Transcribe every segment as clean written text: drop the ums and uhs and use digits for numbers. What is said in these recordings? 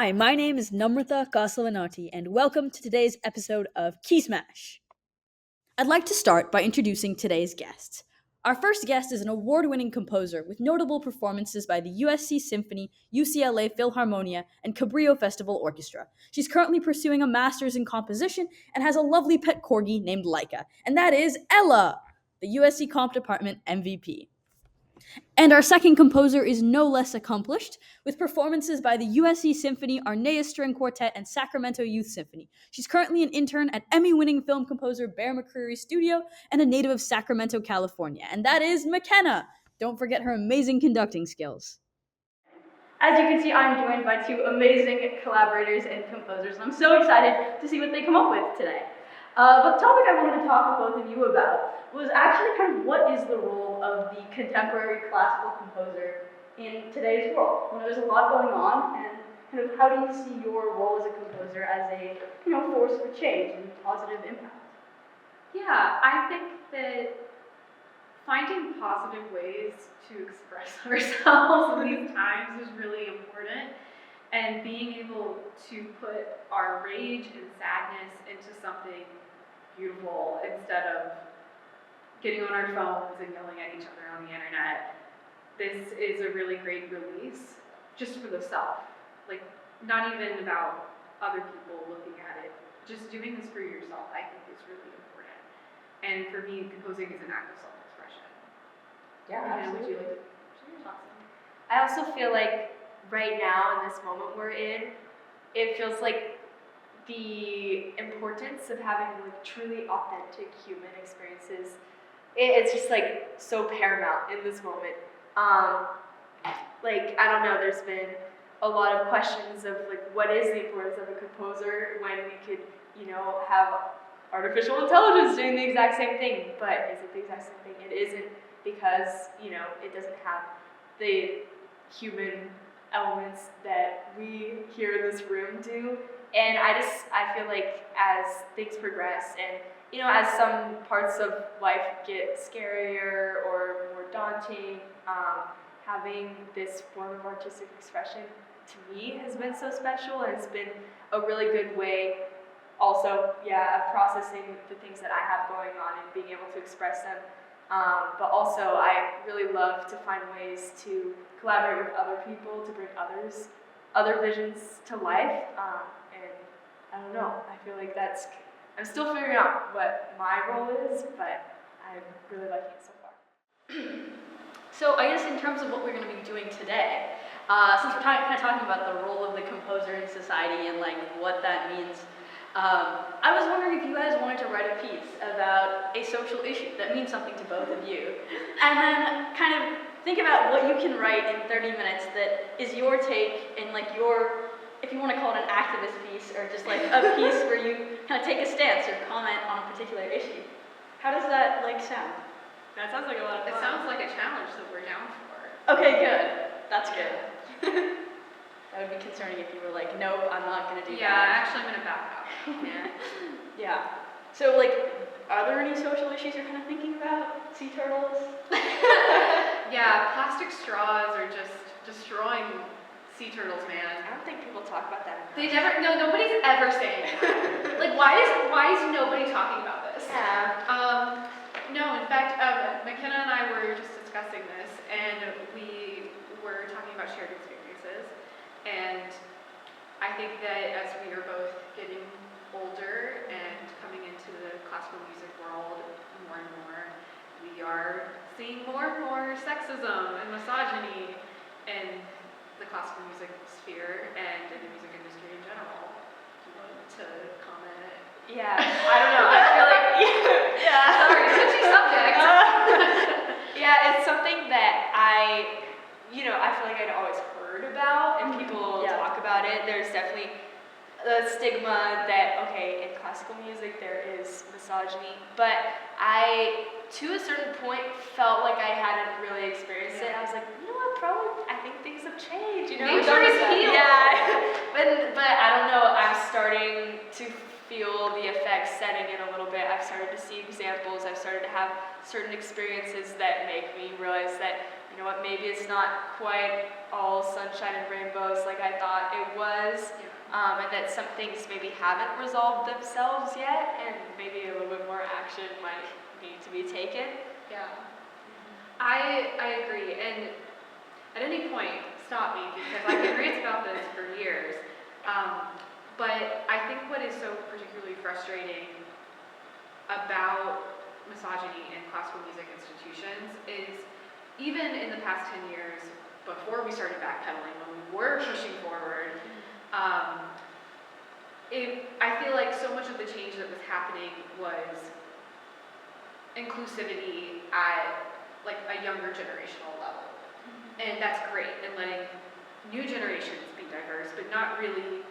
Hi, my name is Namrata Kasalanati, and welcome to today's episode of Key Smash. I'd like to start by introducing today's guest. Our first guest is an award-winning composer with notable performances by the USC Symphony, UCLA Philharmonia, and Cabrillo Festival Orchestra. She's currently pursuing a master's in composition and has a lovely pet corgi named Laika, and that is Ella, the USC Comp Department MVP. And our second composer is no less accomplished, with performances by the USC Symphony, Arnea String Quartet, and Sacramento Youth Symphony. She's currently an intern at Emmy-winning film composer Bear McCreary's studio and a native of Sacramento, California. And that is Makenna. Don't forget her amazing conducting skills. As you can see, I'm joined by two amazing collaborators and composers, and I'm so excited to see what they come up with today. But the topic I wanted to talk with both of you about was actually kind of what is the role of the contemporary classical composer in today's world. You know, there's a lot going on, and kind of how do you see your role as a composer as a force for change and positive impact? Yeah, I think that finding positive ways to express ourselves in these times is really important, and being able to put our rage and sadness into something beautiful instead of getting on our phones and yelling at each other on the internet. This is a really great release just for the self, like not even about other people looking at it. Just doing this for yourself, I think, is really important. And for me, composing is an act of self-expression. Yeah, absolutely. Would you like to share your thoughts on that? I also feel like right now in this moment we're in, it feels like the importance of having like truly authentic human experiences, it's just like so paramount in this moment. Like, I don't know, there's been a lot of questions of like what is the importance of a composer when we could, have artificial intelligence doing the exact same thing, but is it the exact same thing? It isn't, because it doesn't have the human elements that we here in this room do. And I feel like as things progress and as some parts of life get scarier or more daunting, having this form of artistic expression to me has been so special, and it's been a really good way also, of processing the things that I have going on and being able to express them. But also, I really love to find ways to collaborate with other people to bring other visions to life. And I don't know, I feel like I'm still figuring out what my role is, but I'm really liking it so far. So I guess in terms of what we're going to be doing today, since we're kind of talking about the role of the composer in society and like what that means, I was wondering if you guys wanted to write a piece about a social issue that means something to both of you, and then kind of think about what you can write in 30 minutes that is your take and like your, if you want to call it an activist piece or just like a piece where you kind of take a stance or comment on a particular issue. How does that like sound? That sounds like a lot of fun. It sounds like a challenge that we're down for. Okay, good. That's good. That would be concerning if you were like, nope, I'm not going to do that. Yeah, actually I'm going to back up. Yeah. So like, are there any social issues you're kind of thinking about? Sea turtles? Yeah, plastic straws are just destroying sea turtles, man. I don't think people talk about that enough. Nobody's ever saying that. Like, why is nobody talking about this? Yeah. No, in fact, Makenna and I were just discussing this, and we were talking about shared experiences. And I think that as we are both getting older and coming into the classical music world more and more, we are seeing more and more sexism and misogyny in the classical music sphere and in the music industry in general. Do you want to comment? Yeah, I don't know. I feel like Sorry, touchy subject. Yeah, it's something that I feel like I'd always heard about, and people talk about it. There's definitely the stigma that, okay, in classical music there is misogyny, but I, to a certain point, felt like I hadn't really experienced it. I was like, you know what, probably, I think things have changed, Nature is healed. Yeah, but I don't know, I'm starting to feel the effects setting in a little bit. I've started to see examples, I've started to have certain experiences that make me realize that you know what, maybe it's not quite all sunshine and rainbows like I thought it was, and that some things maybe haven't resolved themselves yet, and maybe a little bit more action might need to be taken. Yeah. I agree, and at any point, stop me, because I can rant about this for years. But I think what is so particularly frustrating about misogyny in classical music institutions is, even in the past 10 years, before we started backpedaling, when we were pushing forward, I feel like so much of the change that was happening was inclusivity at like a younger generational level. And that's great, and letting new generations be diverse, but not really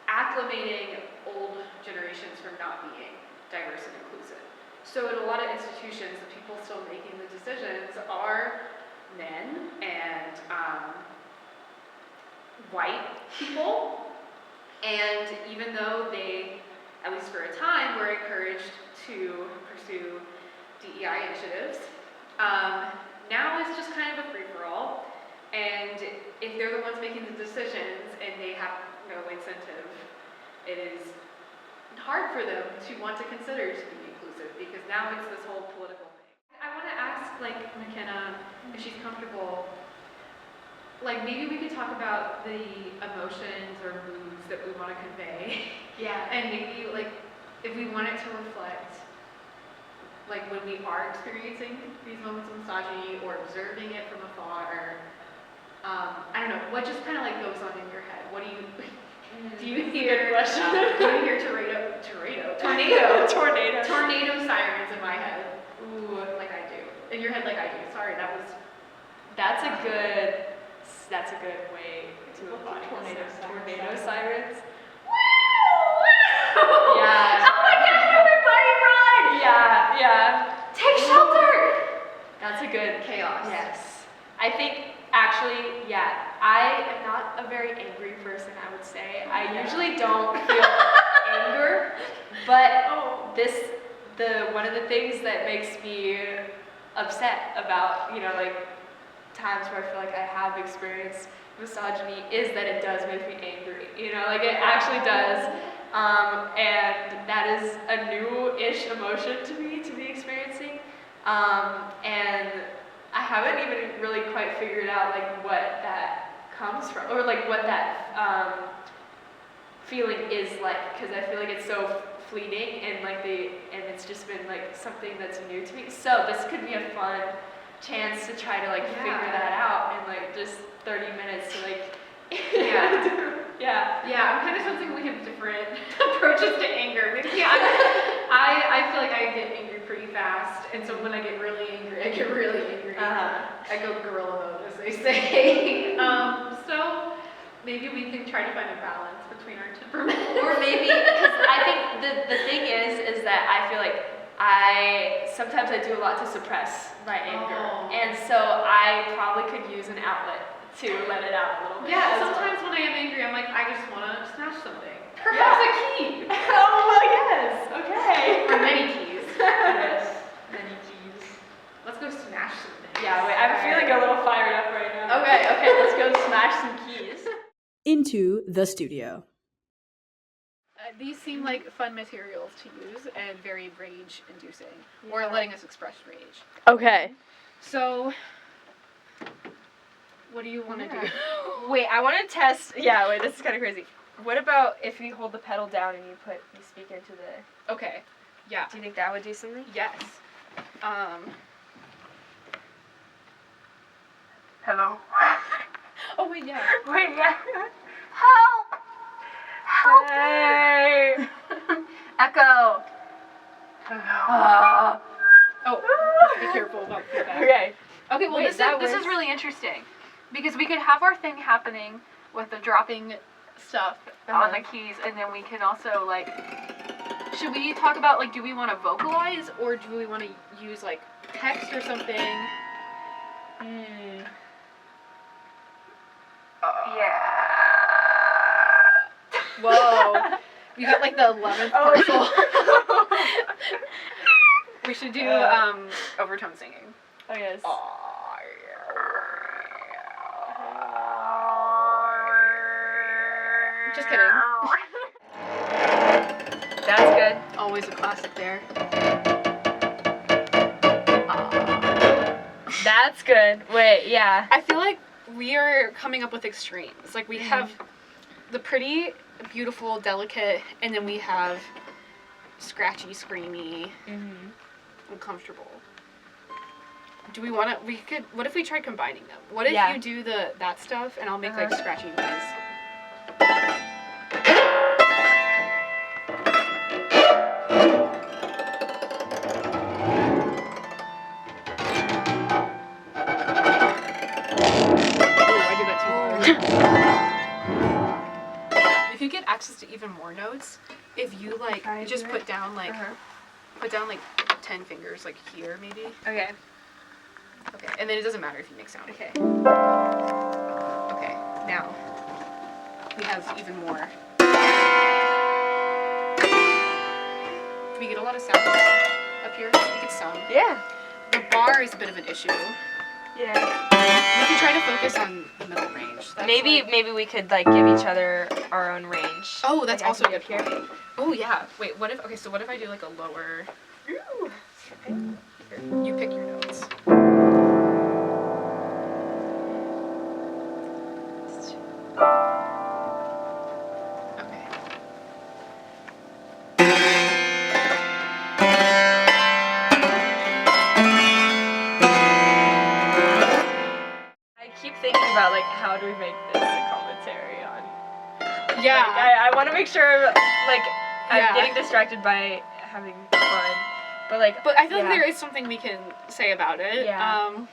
acclimating old generations from not being diverse and inclusive. So in a lot of institutions, the people still making the decisions are men and white people. And even though they, at least for a time, were encouraged to pursue DEI initiatives, now it's just kind of a free-for-all. And if they're the ones making the decisions and they have no incentive, it is hard for them to want to consider to be inclusive, because now it's this whole political thing. I want to ask, like, Makenna, if she's comfortable, like, maybe we could talk about the emotions or moods that we want to convey. Yeah. And maybe, like, if we want it to reflect, like, when we are experiencing these moments of misogyny or observing it from afar, I don't know, what just kind of, like, goes on in your head? What do you hear? Good question. Do you hear tornado sirens in my head? Ooh, like I do. In your head, like I do. Sorry, That's a good way to apply tornado sirens. Yeah. Oh my God, everybody run! Yeah. Take shelter! That's a good Chaos. Yes. I think actually, yeah, I am not a very angry person, I would say. I usually don't feel anger, but one of the things that makes me upset about, you know, like, times where I feel like I have experienced misogyny is that it does make me angry, you know, like, it actually does, and that is a new-ish emotion to me to be experiencing, and I haven't even really quite figured out, like, what that comes from, or, like, what that feeling is like, because I feel like it's so fleeting, and, like, and it's just been, like, something that's new to me, so this could be a fun chance to try to, like, figure that out in, like, just 30 minutes to, like, Yeah, I'm kind of sensing we have different approaches to anger. Maybe I feel like I get angry pretty fast, and so when I get really angry, I get really angry. I go gorilla mode, as they say. So maybe we can try to find a balance between our temperaments. Or maybe, because I think the thing is that I feel like sometimes I do a lot to suppress my anger, and so I probably could use an outlet to let it out a little bit. Yeah, sometimes when I am angry, I'm like, I just want to smash something. Perhaps a key. Oh, well, yes. Okay. Or many keys. Yes, many keys. Let's go smash something. Yeah, wait, I'm feeling a little fired up right now. Okay, let's go smash some keys. Into the studio. These seem like fun materials to use and very rage-inducing, or letting us express rage. Okay. So, what do you want to do? Wait, I want to test. Yeah, wait, this is kind of crazy. What about if you hold the pedal down and you speak into the... Okay, yeah. Do you think that would do something? Yes. Hello? Oh, wait, yeah. Wait, yeah. Help! Help! Hey! Echo! Hello? Be careful about feedback. Okay. Okay, well, Wait, this is really interesting, because we could have our thing happening with the dropping stuff on the keys, and then we can also, like, should we talk about, like, do we want to vocalize, or do we want to use, like, text or something? Yeah. Whoa. You got, like, the 11th partial. We should do overtone singing. Oh, yes. Just kidding. That's good. Always a classic there. That's good. Wait, yeah. I feel like we are coming up with extremes. Like we have the pretty, beautiful, delicate, and then we have scratchy, screamy, uncomfortable. Do we want to? We could. What if we tried combining them? What if you do that stuff and I'll make like scratchy noise? You could get access to even more notes if you like just put down like 10 fingers like here maybe. Okay. Okay, and then it doesn't matter if you make sound. Okay. Okay, now we have even more. Do we get a lot of sound up here? We get some. Yeah. The bar is a bit of an issue. Yeah. We can try to focus on the middle range. That's Maybe we could like give each other our own range. Oh, that's like, also up good here. point. Oh yeah. Wait, what if what if I do like a lower? Ooh. Okay. Here, you pick your notes. Okay. I keep thinking about like how do we make this a commentary on. Yeah. Like, I want to make sure like Yeah. I'm getting distracted by having fun, but I feel like there is something we can say about it. Yeah.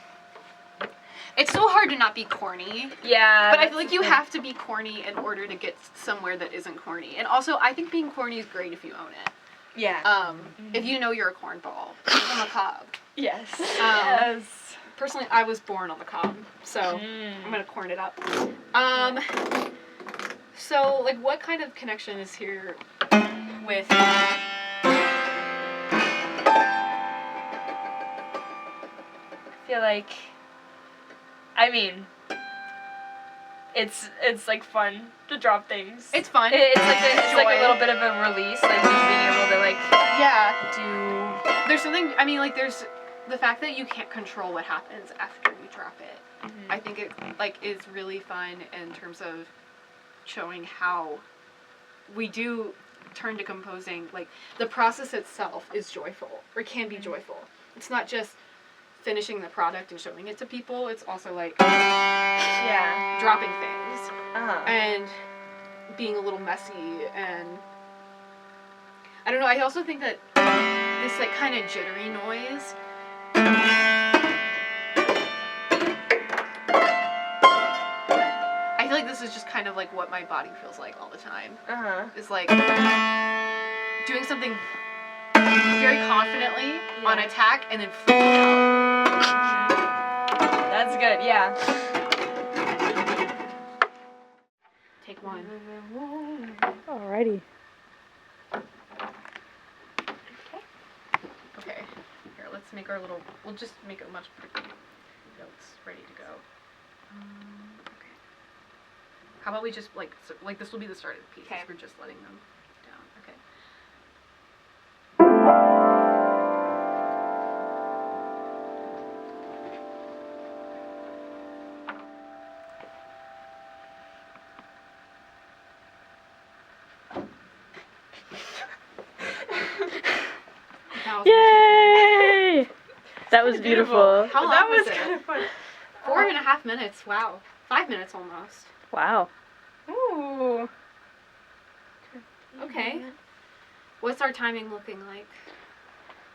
It's so hard to not be corny. Yeah. But I feel like you have to be corny in order to get somewhere that isn't corny. And also, I think being corny is great if you own it. Yeah. If you know you're a cornball, live on the cob. Yes. Yes. Personally, I was born on the cob, so I'm gonna corn it up. So like, what kind of connection is here with? I feel like. I mean. It's like fun to drop things. It's fun. It's like a little bit of a release, like just being able to like do. There's something. I mean, like there's the fact that you can't control what happens after you drop it. I think it like is really fun in terms of showing how we do turn to composing. Like the process itself is joyful or can be joyful. It's not just finishing the product and showing it to people. It's also like dropping things and being a little messy, and I don't know. I also think that this like kind of jittery noise I feel like this is just kind of like what my body feels like all the time. It's like doing something very confidently on attack and then freaking out. That's good, yeah. Take one. Alrighty. Okay. Here, let's make our little. We'll just make a bunch of pretty notes ready to go. Okay. How about we just like this will be the start of the piece. Okay. We're just letting them down. Okay. Yay! That was beautiful. How long That was was it? kind of fun. 4.5 minutes. Wow. 5 minutes almost. Wow. Ooh. Okay. What's our timing looking like?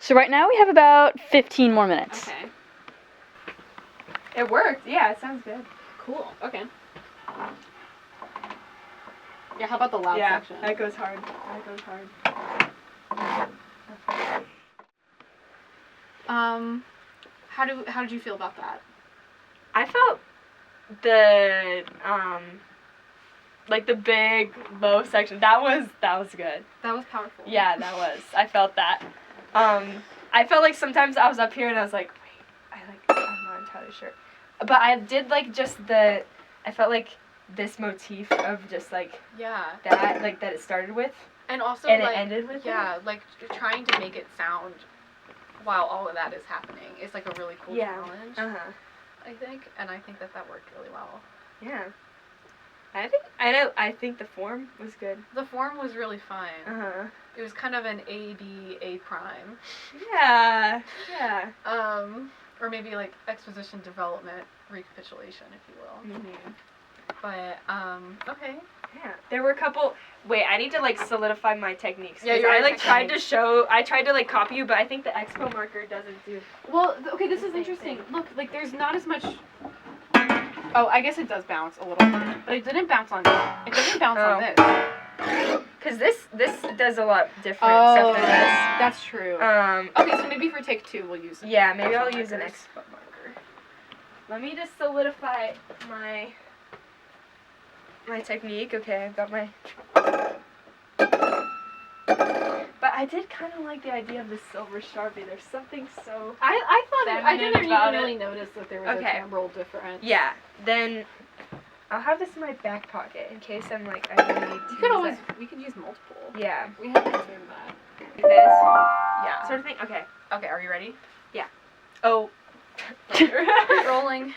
So right now we have about 15 more minutes. Okay. It worked. Yeah, it sounds good. Cool. Okay. Yeah, how about the loud Yeah, section? that goes hard. That goes hard. How did you feel about that? I felt the like the big low section. That was good. That was powerful. Yeah, that was. I felt that. I felt like sometimes I was up here and I was like, wait, I'm not entirely sure. But I did like just I felt like this motif of just like Yeah. that, like that it started with And also, and like, it ended with. yeah, like trying to make it sound while all of that is happening is like a really cool challenge. I think, and I think that worked really well. Yeah. I think the form was good. The form was really fun. It was kind of an A prime. Yeah. Or maybe like exposition development recapitulation, if you will. But okay. Yeah. There were a couple. Wait, I need to like solidify my techniques. Yeah, I like tried to like copy you, but I think the expo marker doesn't do. Well, okay, this is interesting. Look, like there's not as much. Oh, I guess it does bounce a little, but it didn't bounce on. It doesn't bounce on this. Cause this does a lot different stuff than this. That's true. Okay, so maybe for take 2 we'll use. Yeah, maybe I'll use an expo marker. Let me just solidify my technique. Okay, I've got my. But I did kind of like the idea of the silver Sharpie. There's something so. I thought I didn't about even really notice that there was a timbral difference. Yeah, then I'll have this in my back pocket in case I'm like I really need to. We could use multiple. Yeah. We haven't been doing that. Like this. Yeah. Sort of thing. Okay. Okay, are you ready? Yeah. Oh. Rolling.